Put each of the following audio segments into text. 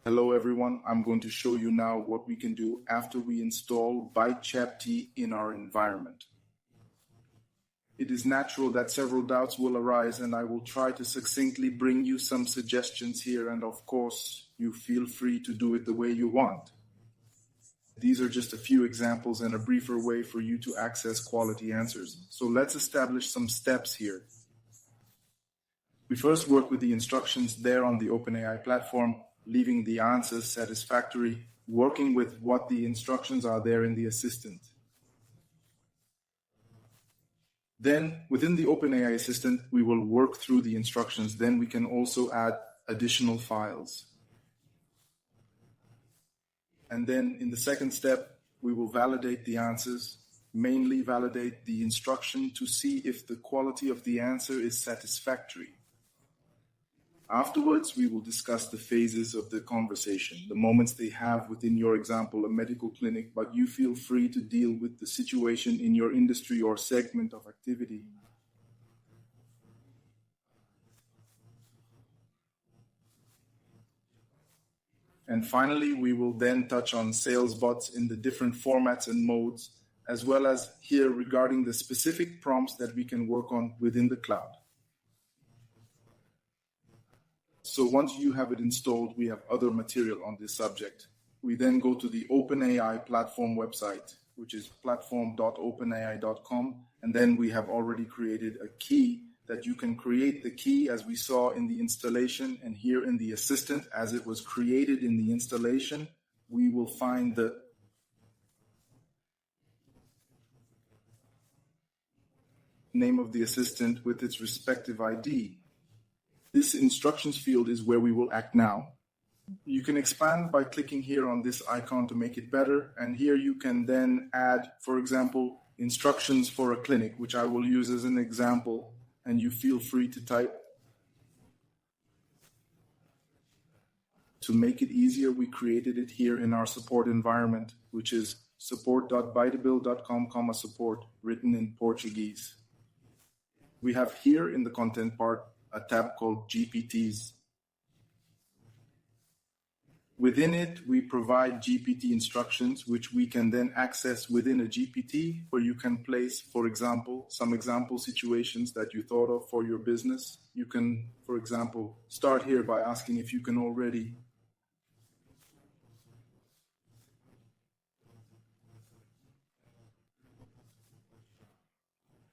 Hello everyone, I'm going to show you now what we can do after we install ByteGPT in our environment. It is natural that several doubts will arise, and I will try to succinctly bring you some suggestions here, and of course, you feel free to do it the way you want. These are just a few examples and a briefer way for you to access quality answers. So let's establish some steps here. We first work with the instructions there on the OpenAI platform, leaving the answers satisfactory, working with what the instructions are there in the assistant. Then, within the OpenAI assistant, we will work through the instructions. Then we can also add additional files. And then in the second step, we will validate the answers, mainly validate the instruction to see if the quality of the answer is satisfactory. Afterwards, we will discuss the phases of the conversation, the moments they have within your example, a medical clinic, but you feel free to deal with the situation in your industry or segment of activity. And finally, we will then touch on sales bots in the different formats and modes, as well as here regarding the specific prompts that we can work on within the cloud. So once you have it installed, we have other material on this subject. We then go to the OpenAI platform website, which is platform.openai.com. And then we have already created a key that you can create the key as we saw in the installation, and here in the assistant as it was created in the installation, we will find the name of the assistant with its respective ID. This instructions field is where we will act now. You can expand by clicking here on this icon to make it better. And here you can then add, for example, instructions for a clinic, which I will use as an example. And you feel free to type. To make it easier, we created it here in our support environment, which is support.byteable.com, support, written in Portuguese. We have here in the content part a tab called GPTs. Within it, we provide GPT instructions, which we can then access within a GPT, where you can place, for example, some example situations that you thought of for your business. You can, for example, start here by asking if you can already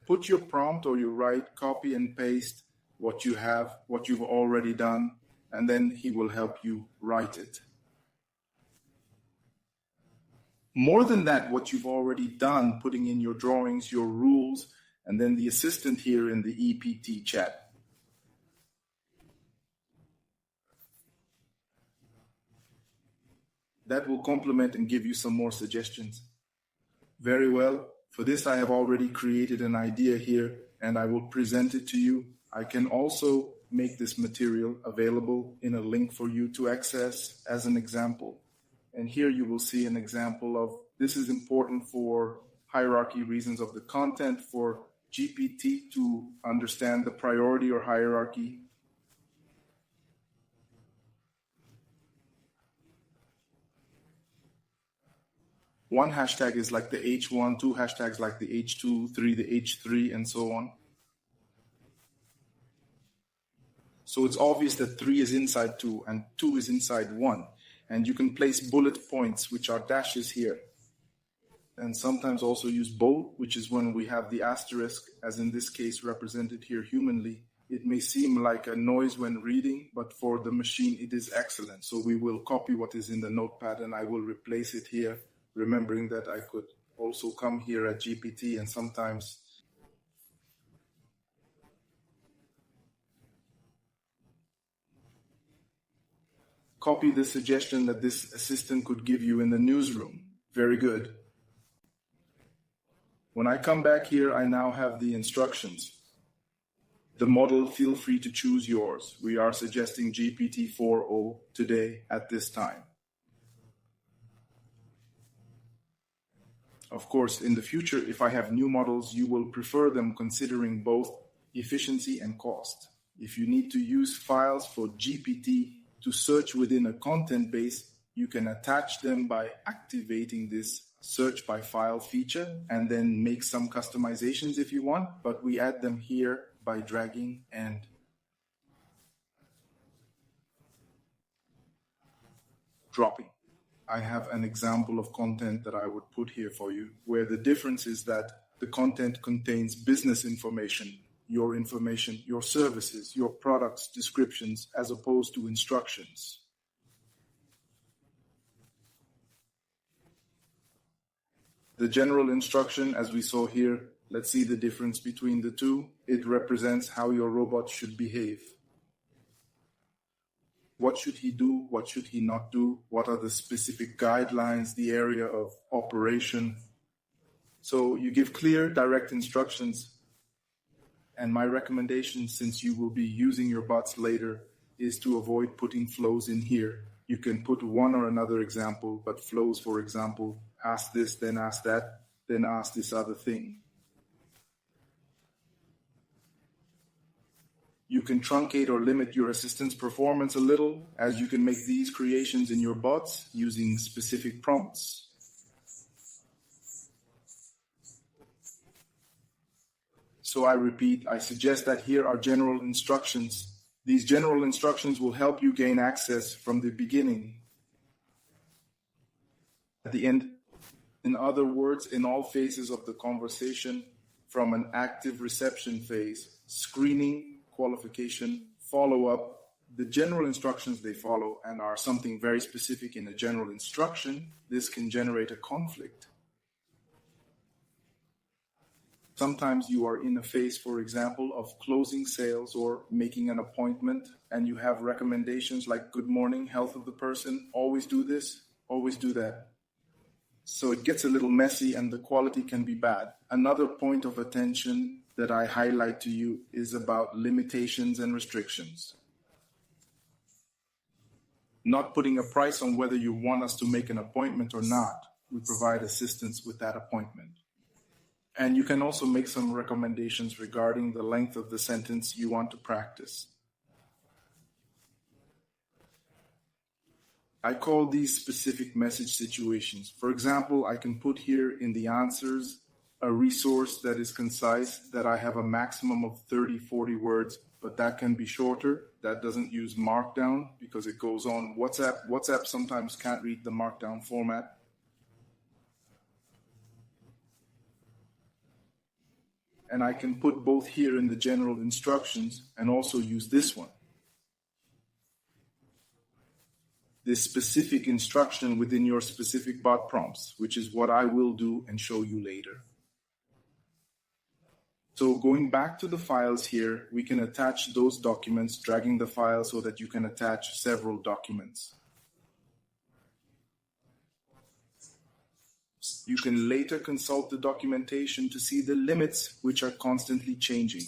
put your prompt or your write, copy and paste what you have, what you've already done, and then he will help you write it. More than that, what you've already done, putting in your drawings, your rules, and then the assistant here in the EPT chat. That will complement and give you some more suggestions. Very well. For this, I have already created an idea here, and I will present it to you. I can also make this material available in a link for you to access as an example. And here you will see an example of, this is important for hierarchy reasons of the content, for GPT to understand the priority or hierarchy. One hashtag is like the H1, two hashtags like the H2, three the H3, and so on. So it's obvious that 3 is inside 2 and 2 is inside 1. And you can place bullet points, which are dashes here. And sometimes also use bold, which is when we have the asterisk, as in this case represented here humanly. It may seem like a noise when reading, but for the machine it is excellent. So we will copy what is in the notepad and I will replace it here, remembering that I could also come here at GPT and sometimes copy the suggestion that this assistant could give you in the newsroom. Very good. When I come back here, I now have the instructions. The model, feel free to choose yours. We are suggesting GPT-4o today at this time. Of course, in the future, if I have new models, you will prefer them considering both efficiency and cost. If you need to use files for GPT to search within a content base, you can attach them by activating this search by file feature and then make some customizations if you want, but we add them here by dragging and dropping. I have an example of content that I would put here for you, where the difference is that the content contains business information, your services, your products, descriptions, as opposed to instructions. The general instruction, as we saw here, let's see the difference between the two. It represents how your robot should behave. What should he do? What should he not do? What are the specific guidelines, the area of operation? So you give clear, direct instructions. And my recommendation, since you will be using your bots later, is to avoid putting flows in here. You can put one or another example, but flows, for example, ask this, then ask that, then ask this other thing. You can truncate or limit your assistant's performance a little, as you can make these creations in your bots using specific prompts. So I repeat, I suggest that here are general instructions. These general instructions will help you gain access from the beginning. At the end, in other words, in all phases of the conversation, from an active reception phase, screening, qualification, follow-up, the general instructions they follow and are something very specific in a general instruction, this can generate a conflict. Sometimes you are in a phase, for example, of closing sales or making an appointment, and you have recommendations like good morning, health of the person, always do this, always do that. So it gets a little messy and the quality can be bad. Another point of attention that I highlight to you is about limitations and restrictions. Not putting a price on whether you want us to make an appointment or not. We provide assistance with that appointment. And you can also make some recommendations regarding the length of the sentence you want to practice. I call these specific message situations. For example, I can put here in the answers a resource that is concise, that I have a maximum of 30, 40 words, but that can be shorter. That doesn't use Markdown because it goes on WhatsApp. WhatsApp sometimes can't read the Markdown format. And I can put both here in the general instructions and also use this one. This specific instruction within your specific bot prompts, which is what I will do and show you later. So going back to the files here, we can attach those documents, dragging the file so that you can attach several documents. You can later consult the documentation to see the limits, which are constantly changing.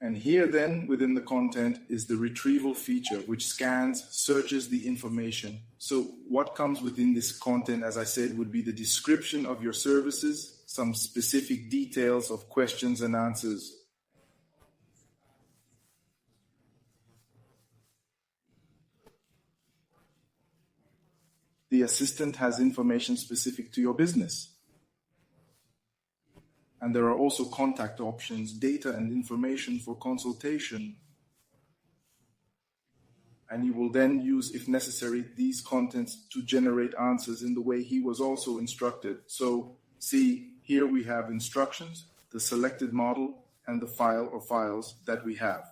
And here then, within the content, is the retrieval feature, which scans, searches the information. So what comes within this content, as I said, would be the description of your services, some specific details of questions and answers. The assistant has information specific to your business. And there are also contact options, data and information for consultation. And you will then use, if necessary, these contents to generate answers in the way he was also instructed. So see, here we have instructions, the selected model, and the file or files that we have.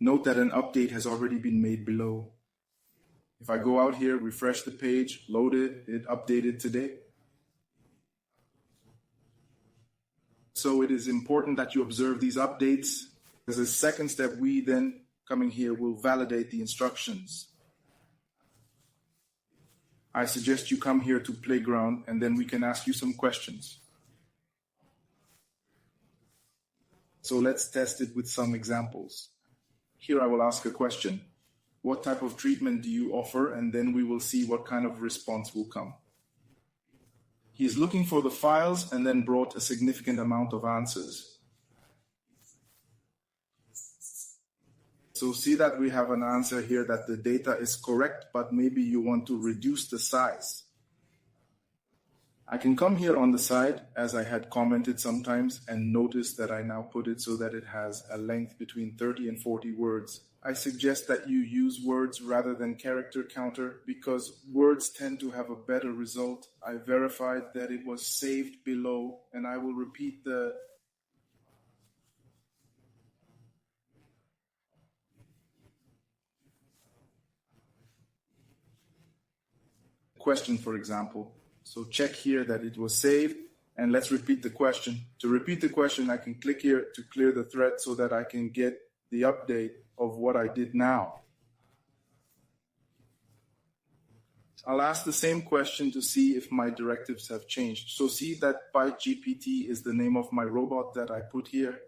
Note that an update has already been made below. If I go out here, refresh the page, load it, it updated today. So it is important that you observe these updates. As a second step, we then, coming here, will validate the instructions. I suggest you come here to Playground, and then we can ask you some questions. So let's test it with some examples. Here I will ask a question. What type of treatment do you offer? And then we will see what kind of response will come. He's looking for the files and then brought a significant amount of answers. So see that we have an answer here that the data is correct, but maybe you want to reduce the size. I can come here on the side, as I had commented sometimes, and notice that I now put it so that it has a length between 30 and 40 words. I suggest that you use words rather than character counter because words tend to have a better result. I verified that it was saved below, and I will repeat the question, for example. So check here that it was saved, and let's repeat the question. To repeat the question, I can click here to clear the thread so that I can get the update of what I did now. I'll ask the same question to see if my directives have changed. So see that ByteGPT is the name of my robot that I put here.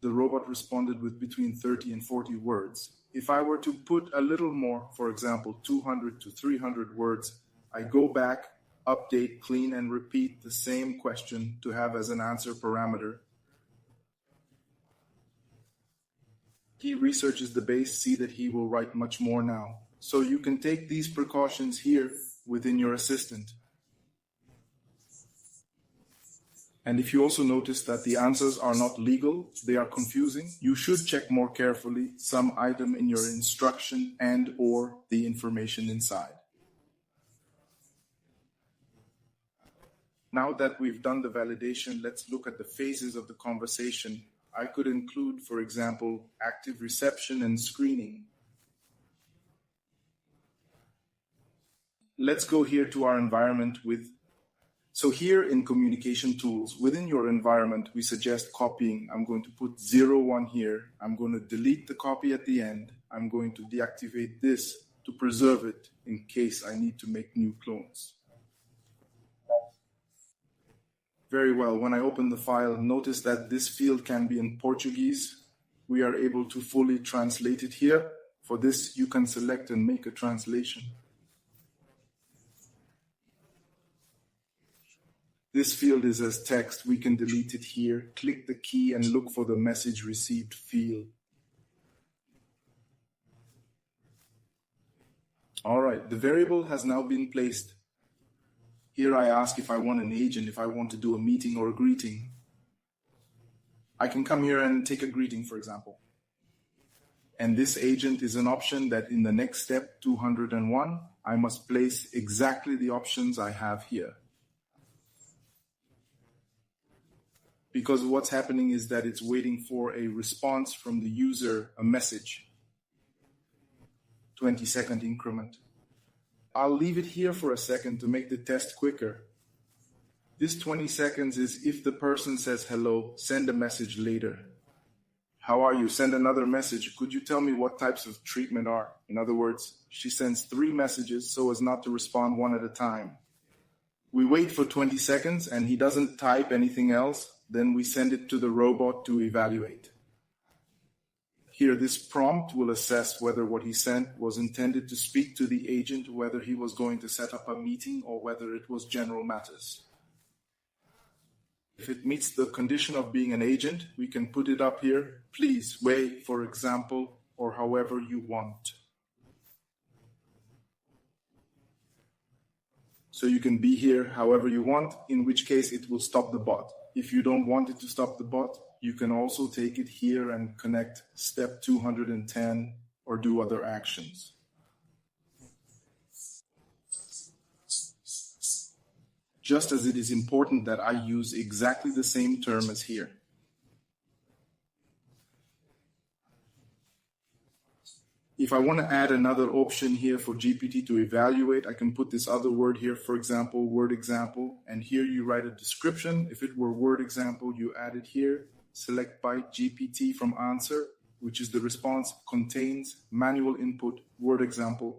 The robot responded with between 30 and 40 words. If I were to put a little more, for example, 200 to 300 words, I go back, update, clean, and repeat the same question to have as an answer parameter. He researches the base, see that he will write much more now. So you can take these precautions here within your assistant. And if you also notice that the answers are not legal, they are confusing, you should check more carefully some item in your instruction and or the information inside. Now that we've done the validation, let's look at the phases of the conversation. I could include, for example, active reception and screening. Let's go here to our environment so here in communication tools, within your environment, we suggest copying. I'm going to put 01 here. I'm going to delete the copy at the end. I'm going to deactivate this to preserve it in case I need to make new clones. Very well. When I open the file, notice that this field can be in Portuguese. We are able to fully translate it here. For this, you can select and make a translation. This field is as text. We can delete it here. Click the key and look for the message received field. All right, the variable has now been placed. Here I ask if I want an agent, if I want to do a meeting or a greeting. I can come here and take a greeting, for example. And this agent is an option that in the next step, 201, I must place exactly the options I have here. Because what's happening is that it's waiting for a response from the user, a message. 20-second increment. I'll leave it here for a second to make the test quicker. This 20 seconds is if the person says hello, send a message later. How are you? Send another message. Could you tell me what types of treatment are? In other words, she sends 3 messages so as not to respond one at a time. We wait for 20 seconds and he doesn't type anything else. Then we send it to the robot to evaluate. Here, this prompt will assess whether what he sent was intended to speak to the agent, whether he was going to set up a meeting, or whether it was general matters. If it meets the condition of being an agent, we can put it up here. Please wait, for example, or however you want. So you can be here however you want, in which case it will stop the bot. If you don't want it to stop the bot, you can also take it here and connect step 210 or do other actions. Just as it is important that I use exactly the same term as here. If I want to add another option here for GPT to evaluate, I can put this other word here, for example, word example, and here you write a description. If it were word example, you add it here. Select ByteGPT from answer, which is the response, contains manual input, word example.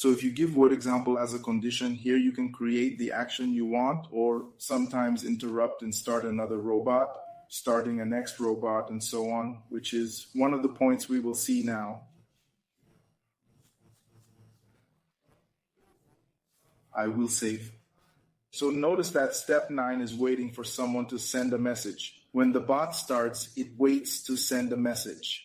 So if you give word example as a condition, here you can create the action you want, or sometimes interrupt and start another robot, starting a next robot, and so on, which is one of the points we will see now. I will save. So notice that step 9 is waiting for someone to send a message. When the bot starts, it waits to send a message.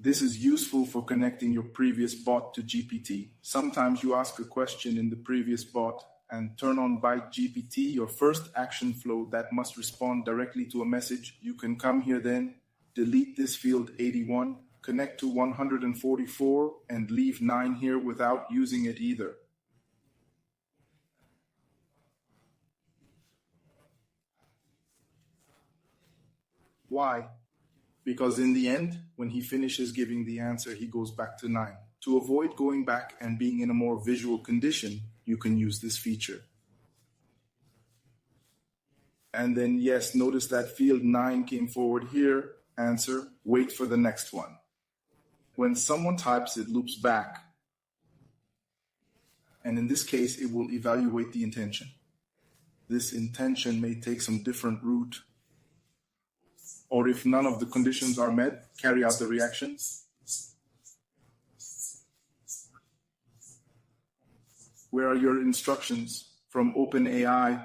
This is useful for connecting your previous bot to GPT. Sometimes you ask a question in the previous bot and turn on ByteGPT, your first action flow that must respond directly to a message. You can come here then, delete this field 81, connect to 144, and leave 9 here without using it either. Why? Because in the end, when he finishes giving the answer, he goes back to 9. To avoid going back and being in a more visual condition, you can use this feature. And then, yes, notice that field 9 came forward here, answer, wait for the next one. When someone types, it loops back. And in this case, it will evaluate the intention. This intention may take some different route. Or if none of the conditions are met, carry out the reaction. Where are your instructions from OpenAI?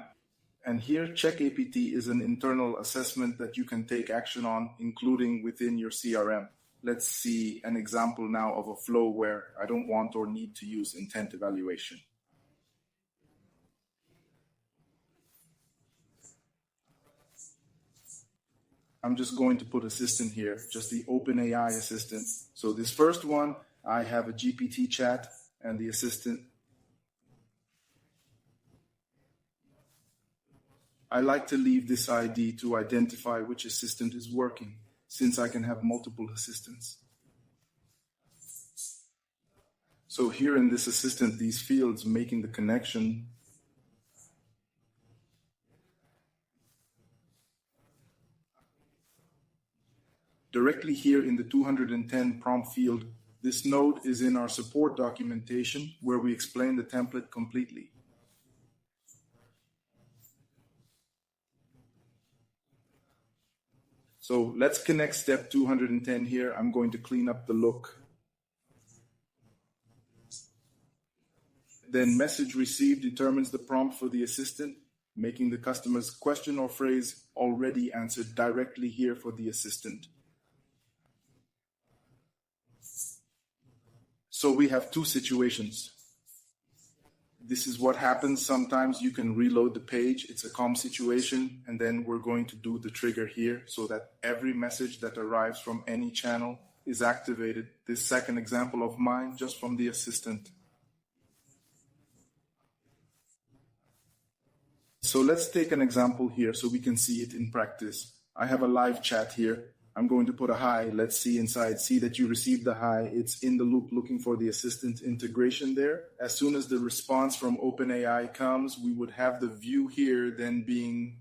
And here, ChatGPT is an internal assessment that you can take action on, including within your CRM. Let's see an example now of a flow where I don't want or need to use intent evaluation. I'm just going to put assistant here, just the OpenAI assistant. So this first one, I have a GPT chat and the assistant. I like to leave this ID to identify which assistant is working, since I can have multiple assistants. So here in this assistant, these fields making the connection. Directly here in the 210 prompt field, this node is in our support documentation where we explain the template completely. So let's connect step 210 here. I'm going to clean up the look. Then message received determines the prompt for the assistant, making the customer's question or phrase already answered directly here for the assistant. So we have two situations. This is what happens. Sometimes you can reload the page. It's a calm situation. And then we're going to do the trigger here so that every message that arrives from any channel is activated. This second example of mine, just from the assistant. So let's take an example here so we can see it in practice. I have a live chat here. I'm going to put a hi. Let's see inside. See that you received the hi. It's in the loop looking for the assistant integration there. As soon as the response from OpenAI comes, we would have the view here then being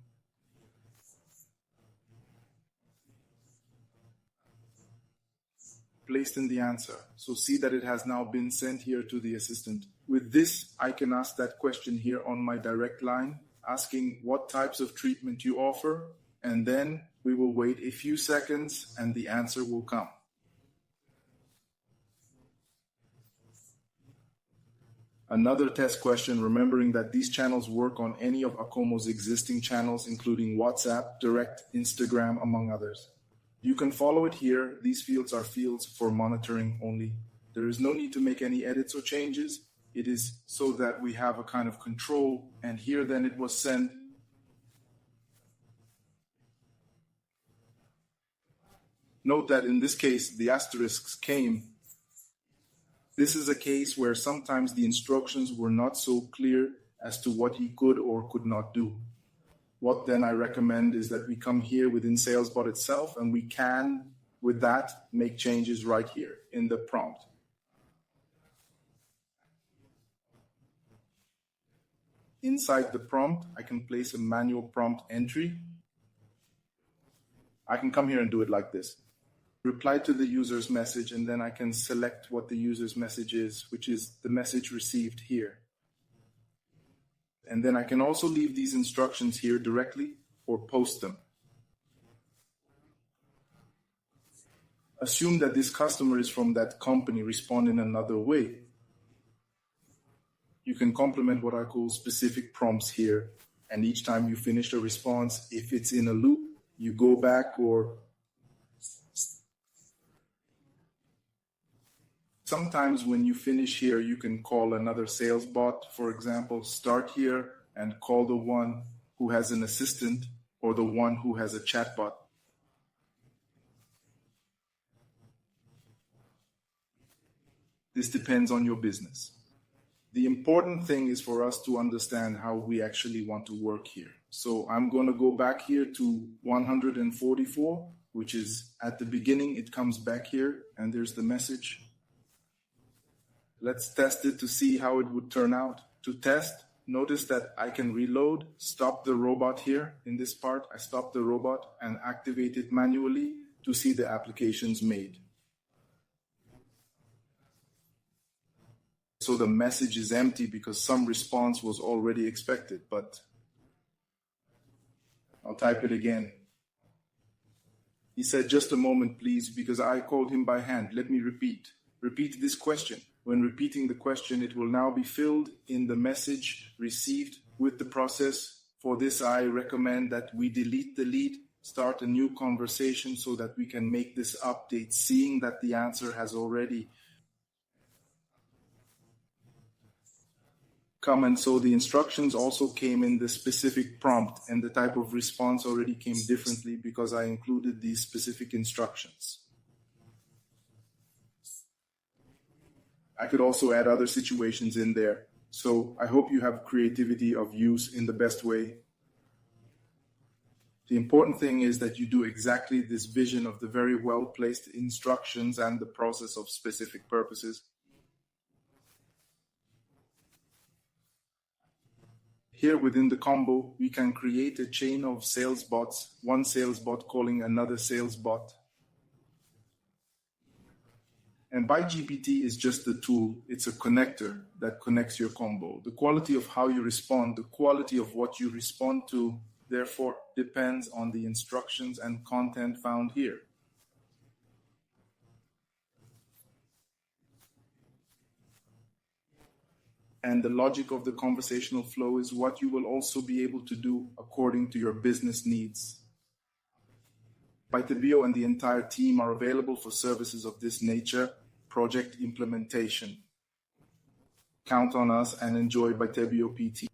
placed in the answer. So see that it has now been sent here to the assistant. With this, I can ask that question here on my direct line, asking what types of treatment you offer, and then we will wait a few seconds and the answer will come. Another test question, remembering that these channels work on any of Kommo's existing channels, including WhatsApp, Direct, Instagram, among others. You can follow it here. These fields are fields for monitoring only. There is no need to make any edits or changes. It is so that we have a kind of control, and here then it was sent. Note that in this case, the asterisks came. This is a case where sometimes the instructions were not so clear as to what he could or could not do. What then I recommend is that we come here within SalesBot itself, and we can, with that, make changes right here in the prompt. Inside the prompt, I can place a manual prompt entry. I can come here and do it like this. reply to the user's message, and then I can select what the user's message is, which is the message received here. And then I can also leave these instructions here directly or post them. Assume that this customer is from that company, respond in another way. You can complement what I call specific prompts here. And each time you finish a response, if it's in a loop, you go back, or sometimes when you finish here, you can call another sales bot. For example, start here and call the one who has an assistant or the one who has a chatbot. This depends on your business. The important thing is for us to understand how we actually want to work here. So I'm going to go back here to 144, which is at the beginning. It comes back here and there's the message. Let's test it to see how it would turn out. To test, notice that I can reload, stop the robot here in this part. I stop the robot and activate it manually to see the applications made. So the message is empty because some response was already expected, but I'll type it again. He said, just a moment, please, because I called him by hand. Let me repeat. Repeat this question. When repeating the question, it will now be filled in the message received with the process. For this, I recommend that we delete the lead, start a new conversation so that we can make this update, seeing that the answer has already come. And so the instructions also came in the specific prompt, and the type of response already came differently because I included these specific instructions. I could also add other situations in there. So I hope you have creativity of use in the best way. The important thing is that you do exactly this vision of the very well-placed instructions and the process of specific purposes. Here within the Kommo, we can create a chain of sales bots, one sales bot calling another sales bot. And ByteGPT is just a tool. It's a connector that connects your Kommo. The quality of how you respond, the quality of what you respond to, therefore, depends on the instructions and content found here. And the logic of the conversational flow is what you will also be able to do according to your business needs. ByteBio and the entire team are available for services of this nature, project implementation. Count on us and enjoy ByteBio PT.